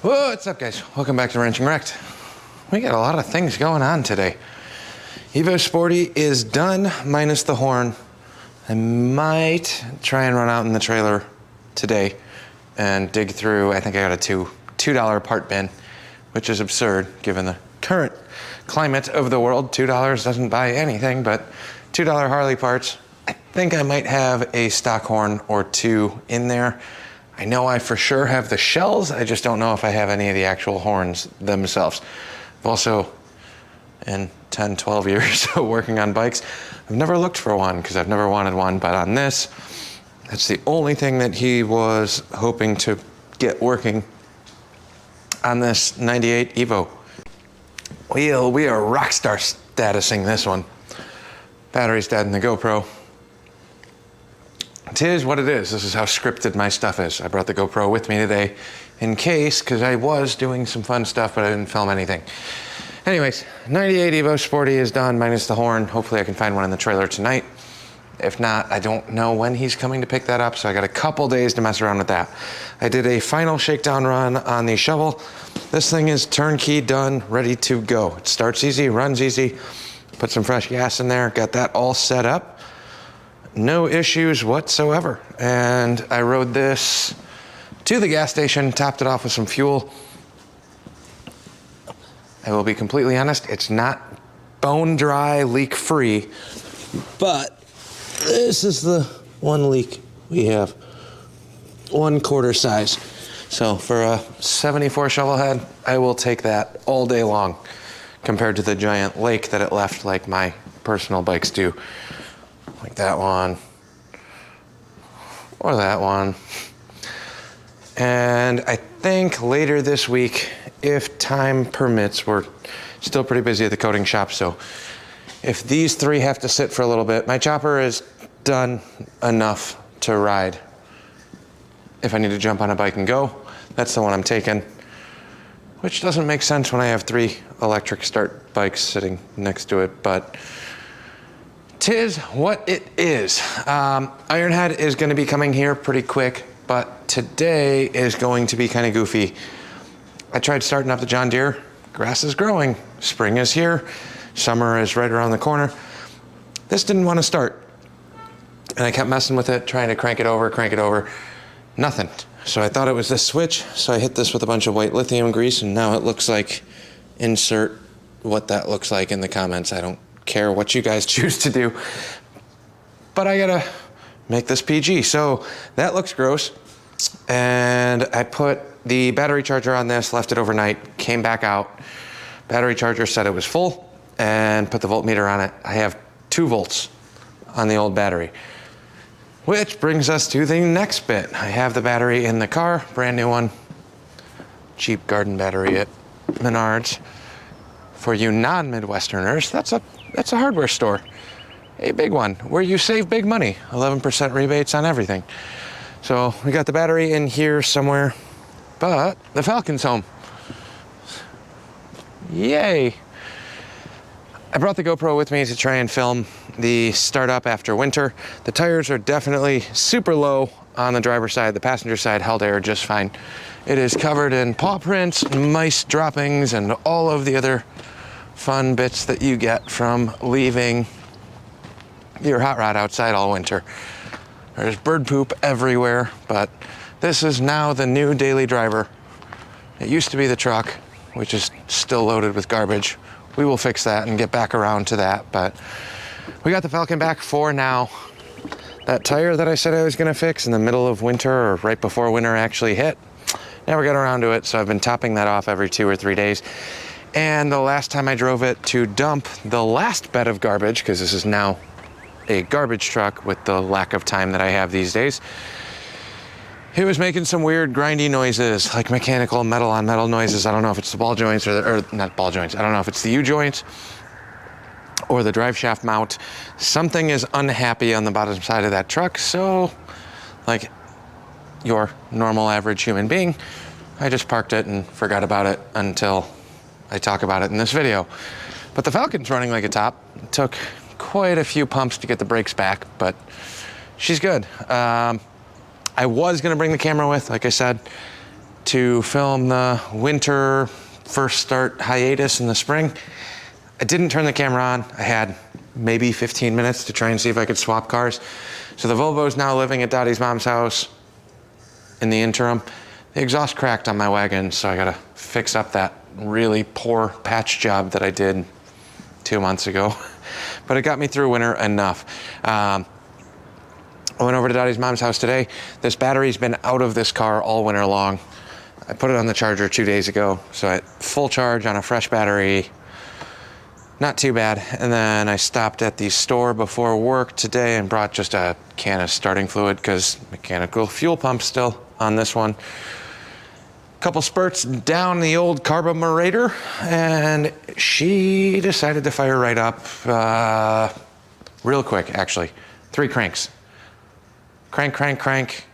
What's up, guys? Welcome back to Wrenching Wrecked. We got a lot of things going on today. Evo Sporty is done, minus the horn. I might try and run out in the trailer today and dig through. I think I got a $2 part bin, which is absurd given the current climate of the world. $2 doesn't buy anything but $2 Harley parts. I think I might have a stock horn or two in there. I know I for sure have the shells. I just don't know if I have any of the actual horns themselves. I've also, in 10, 12 years of working on bikes, I've never looked for one because I've never wanted one, but on this, that's the only thing that he was hoping to get working on this 98 Evo. We are rockstar statusing this one. Battery's dead in the GoPro. It is what it is. This is how scripted my stuff is. I brought the GoPro with me today in case, because I was doing some fun stuff, but I didn't film anything. Anyways, 98 Evo Sporty is done, minus the horn. Hopefully I can find one in the trailer tonight. If not, I don't know when he's coming to pick that up, so I got a couple days to mess around with that. I did a final shakedown run on the shovel. This thing is turnkey, done, ready to go. It starts easy, runs easy. Put some fresh gas in there, got that all set up. No issues whatsoever. And I rode this to the gas station, topped it off with some fuel. I will be completely honest, it's not bone dry, leak free, but this is the one leak we have, 1/4 size. So for a 74 shovel head, I will take that all day long compared to the giant lake that it left like my personal bikes do. Like that one, or that one. And I think later this week, if time permits, we're still pretty busy at the coating shop, so if these three have to sit for a little bit, my chopper is done enough to ride. If I need to jump on a bike and go, that's the one I'm taking, which doesn't make sense when I have 3 electric start bikes sitting next to it, but 'tis what it is. Ironhead is gonna be coming here pretty quick, but today is going to be kind of goofy. I tried starting up the John Deere. Grass is growing, spring is here, summer is right around the corner. This didn't want to start. And I kept messing with it, trying to crank it over, nothing. So I thought it was this switch, so I hit this with a bunch of white lithium grease, and now it looks like, insert what that looks like in the comments. I don't care what you guys choose to do, but I gotta make this PG. So that looks gross. And I put the battery charger on this, left it overnight, came back out. Battery charger said it was full, and put the voltmeter on it. I have 2 volts on the old battery, which brings us to the next bit. I have the battery in the car, brand new one, cheap garden battery at Menards. For you non-Midwesterners, that's a hardware store, a big one, where you save big money, 11% rebates on everything. So we got the battery in here somewhere, but the Falcon's home. Yay. I brought the GoPro with me to try and film the startup after winter. The tires are definitely super low on the driver's side. The passenger side held air just fine. It is covered in paw prints, mice droppings, and all of the other fun bits that you get from leaving your hot rod outside all winter. There's bird poop everywhere, but this is now the new daily driver. It used to be the truck, which is still loaded with garbage. We will fix that and get back around to that, but we got the Falcon back for now. That tire that I said I was gonna fix in the middle of winter, or right before winter actually hit, never got around to it, so I've been topping that off every 2 or 3 days. And the last time I drove it to dump the last bed of garbage, because this is now a garbage truck with the lack of time that I have these days, it was making some weird grindy noises, like mechanical metal on metal noises. I don't know if it's the ball joints or not ball joints. I don't know if it's the U-joints or the drive shaft mount. Something is unhappy on the bottom side of that truck. So, like your normal average human being, I just parked it and forgot about it until I talk about it in this video. But the Falcon's running like a top. It took quite a few pumps to get the brakes back, but she's good. I was gonna bring the camera with, like I said, to film the winter first start hiatus in the spring. I didn't turn the camera on. I had maybe 15 minutes to try and see if I could swap cars. So the Volvo is now living at Dottie's mom's house. In the interim, the exhaust cracked on my wagon, so I gotta fix up that really poor patch job that I did 2 months ago. But it got me through winter enough. I went over to Dottie's mom's house today. This battery's been out of this car all winter long. I put it on the charger 2 days ago, so at full charge on a fresh battery, not too bad. And then I stopped at the store before work today and brought just a can of starting fluid because mechanical fuel pump still on this one. Couple spurts down the old carburetor, and she decided to fire right up real quick, actually. 3 cranks. Crank, crank, crank,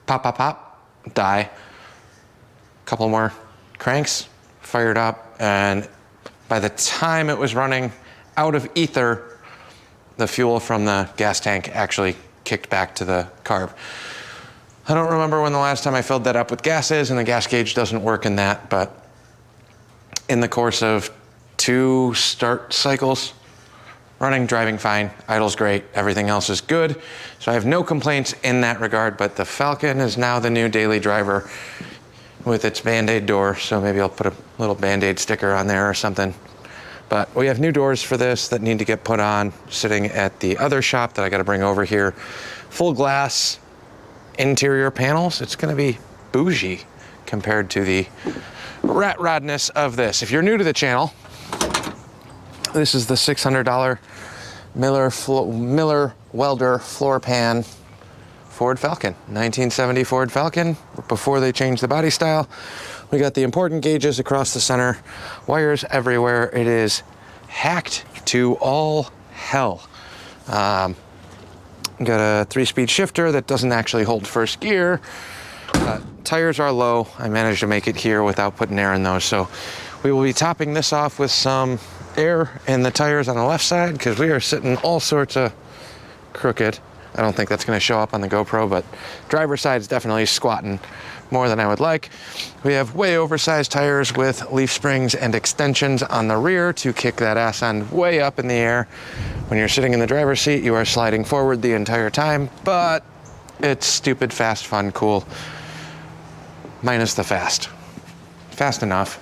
pop, pop, pop, die. Couple more cranks, fired up, and by the time it was running out of ether, the fuel from the gas tank actually kicked back to the carb. I don't remember when the last time I filled that up with gas is, and the gas gauge doesn't work in that, but in the course of 2 start cycles, running, driving fine, idle's great, everything else is good. So I have no complaints in that regard, but the Falcon is now the new daily driver with its Band-Aid door, so maybe I'll put a little Band-Aid sticker on there or something. But we have new doors for this that need to get put on, sitting at the other shop that I gotta bring over here. Full glass interior panels. It's gonna be bougie compared to the rat rodness of this. If you're new to the channel, this is the $600 Miller welder floor pan Ford Falcon, 1970 Ford Falcon, before they changed the body style. We got the important gauges across the center, wires everywhere. It is hacked to all hell. Got a 3-speed shifter that doesn't actually hold first gear. Tires are low. I managed to make it here without putting air in those. So we will be topping this off with some air in the tires on the left side because we are sitting all sorts of crooked. I don't think that's going to show up on the GoPro, but driver's side is definitely squatting more than I would like. We have way oversized tires with leaf springs and extensions on the rear to kick that ass end way up in the air. When you're sitting in the driver's seat, you are sliding forward the entire time, but it's stupid, fast, fun, cool. Minus the fast. Fast enough.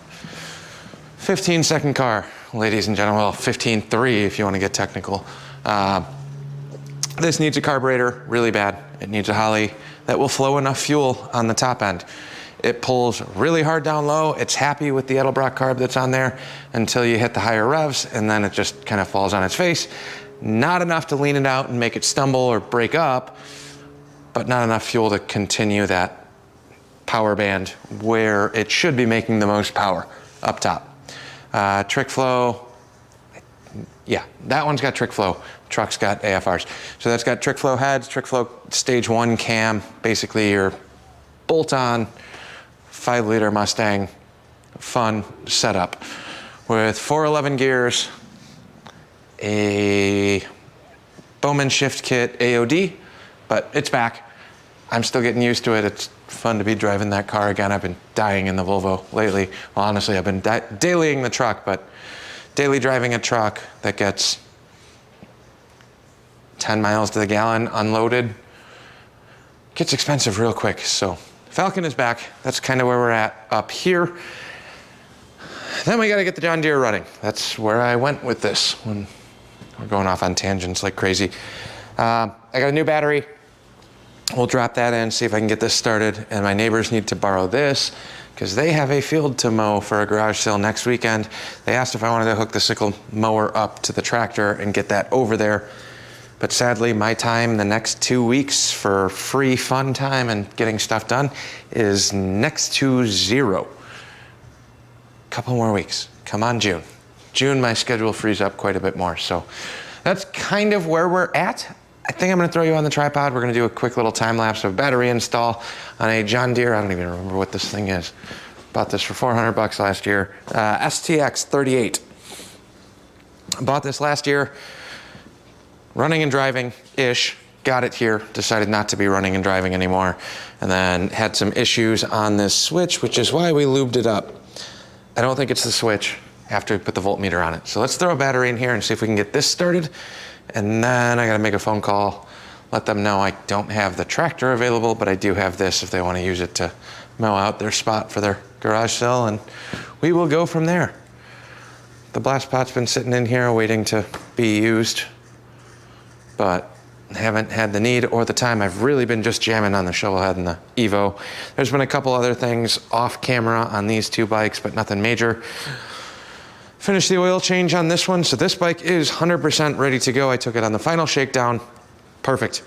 15-second car, ladies and gentlemen. Well, 15.3 if you want to get technical. This needs a carburetor really bad. It needs a Harley that will flow enough fuel on the top end. It pulls really hard down low. It's happy with the Edelbrock carb that's on there until you hit the higher revs, and then it just kind of falls on its face. Not enough to lean it out and make it stumble or break up, but not enough fuel to continue that power band where it should be making the most power up top. Trick flow, yeah, that one's got trick flow. Truck's got AFRs. So that's got trick flow heads, trick flow stage 1 cam, basically your bolt-on 5-liter Mustang fun setup with 411 gears, a Bowman shift kit AOD, but it's back. I'm still getting used to it. It's fun to be driving that car again. I've been dying in the Volvo lately. Well, honestly, I've been dailying the truck, but daily driving a truck that gets 10 miles to the gallon unloaded gets expensive real quick. So Falcon is back. That's kind of where we're at up here. Then we got to get the John Deere running. That's where I went with this when we're going off on tangents like crazy. I got a new battery. We'll drop that in, see if I can get this started. And my neighbors need to borrow this because they have a field to mow for a garage sale next weekend. They asked if I wanted to hook the sickle mower up to the tractor and get that over there. But sadly, my time the next 2 weeks for free fun time and getting stuff done is next to 0. Couple more weeks. Come on, June. June, my schedule frees up quite a bit more. So that's kind of where we're at. I think I'm gonna throw you on the tripod. We're gonna do a quick little time lapse of battery install on a John Deere. I don't even remember what this thing is. Bought this for 400 bucks last year. STX 38. Bought this last year. Running and driving-ish, got it here, decided not to be running and driving anymore, and then had some issues on this switch, which is why we lubed it up. I don't think it's the switch after we put the voltmeter on it. So let's throw a battery in here and see if we can get this started. And then I gotta make a phone call, let them know I don't have the tractor available, but I do have this if they wanna use it to mow out their spot for their garage sale, and we will go from there. The blast pot's been sitting in here waiting to be used, but haven't had the need or the time. I've really been just jamming on the shovelhead and the Evo. There's been a couple other things off camera on these two bikes, but nothing major. Finished the oil change on this one, so this bike is 100% ready to go. I took it on the final shakedown. Perfect.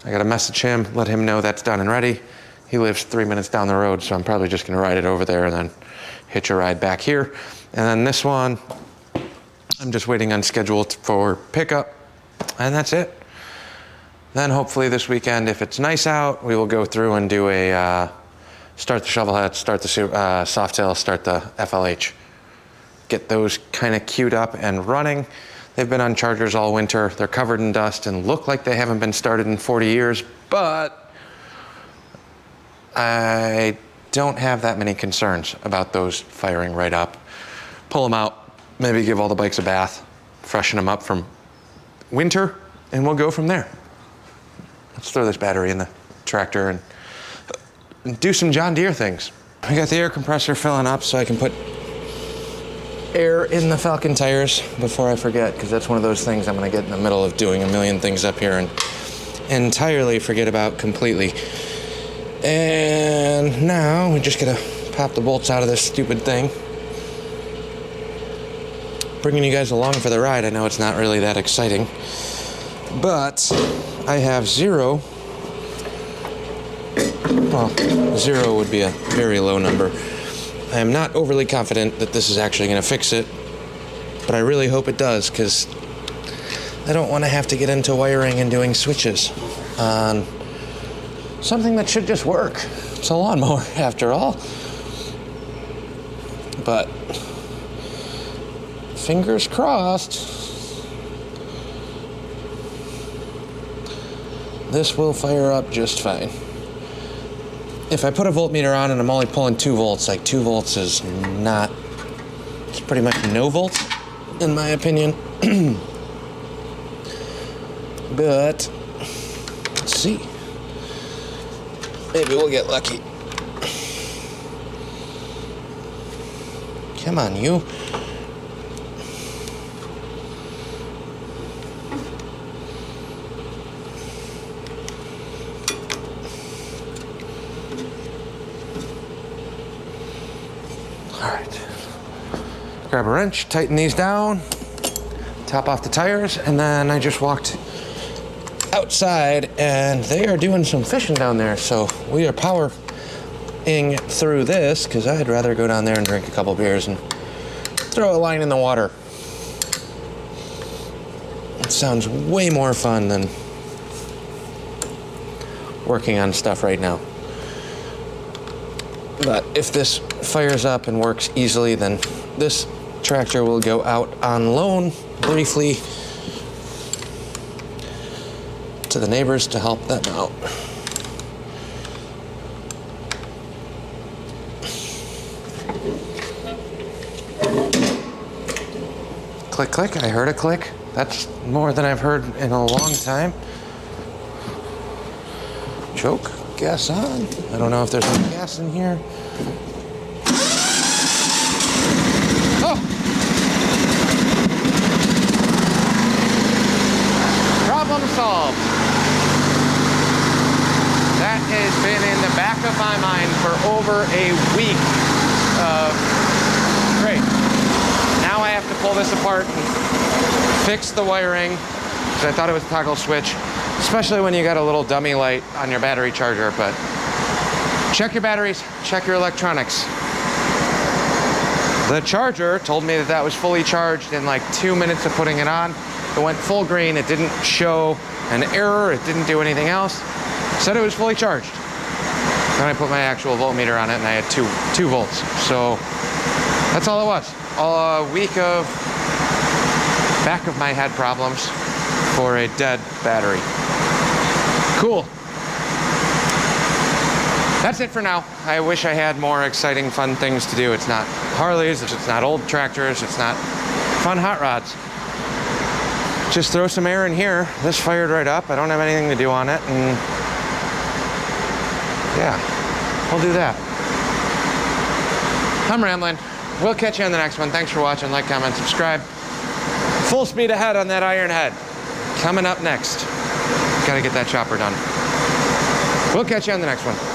I gotta message him, let him know that's done and ready. He lives 3 minutes down the road, so I'm probably just gonna ride it over there and then hitch a ride back here. And then this one, I'm just waiting on schedule for pickup, and that's it. Then hopefully this weekend, if it's nice out, we will go through and do a start the shovelhead, start the softail, start the FLH. Get those kind of queued up and running. They've been on chargers all winter. They're covered in dust and look like they haven't been started in 40 years, but I don't have that many concerns about those firing right up. Pull them out, maybe give all the bikes a bath, freshen them up from winter, and we'll go from there. Let's throw this battery in the tractor and do some John Deere things. I got the air compressor filling up so I can put air in the Falcon tires before I forget, because that's one of those things I'm gonna get in the middle of doing a million things up here and entirely forget about completely. And now we just gotta pop the bolts out of this stupid thing. Bringing you guys along for the ride. I know it's not really that exciting, but I have zero. Well, zero would be a very low number. I am not overly confident that this is actually going to fix it, but I really hope it does, because I don't want to have to get into wiring and doing switches on something that should just work. It's a lawnmower after all. But fingers crossed. This will fire up just fine. If I put a voltmeter on and I'm only pulling 2 volts, like 2 volts is not, it's pretty much no volts, in my opinion. But, let's see. Maybe we'll get lucky. Come on, you. Grab a wrench, tighten these down, top off the tires, and then I just walked outside and they are doing some fishing down there. So we are powering through this because I'd rather go down there and drink a couple beers and throw a line in the water. It sounds way more fun than working on stuff right now. But if this fires up and works easily, then this tractor will go out on loan briefly to the neighbors to help them out. Click, click. I heard a click. That's more than I've heard in a long time. Choke, gas on. I don't know if there's any gas in here. Oh! Problem solved. That has been in the back of my mind for over a week. Great. Now I have to pull this apart and fix the wiring, because I thought it was a toggle switch, especially when you got a little dummy light on your battery charger. But check your batteries, check your electronics. The charger told me that that was fully charged in like 2 minutes of putting it on. It went full green. It didn't show an error. It didn't do anything else. It said it was fully charged. Then I put my actual voltmeter on it and I had 2 volts. So that's all it was. A week of back of my head problems for a dead battery. Cool. That's it for now. I wish I had more exciting, fun things to do. It's not Harleys, it's not old tractors, it's not fun hot rods. Just throw some air in here. This fired right up. I don't have anything to do on it, and yeah, we'll do that. I'm rambling. We'll catch you on the next one. Thanks for watching. Like, comment, subscribe. Full speed ahead on that ironhead. Coming up next. Gotta get that chopper done. We'll catch you on the next one.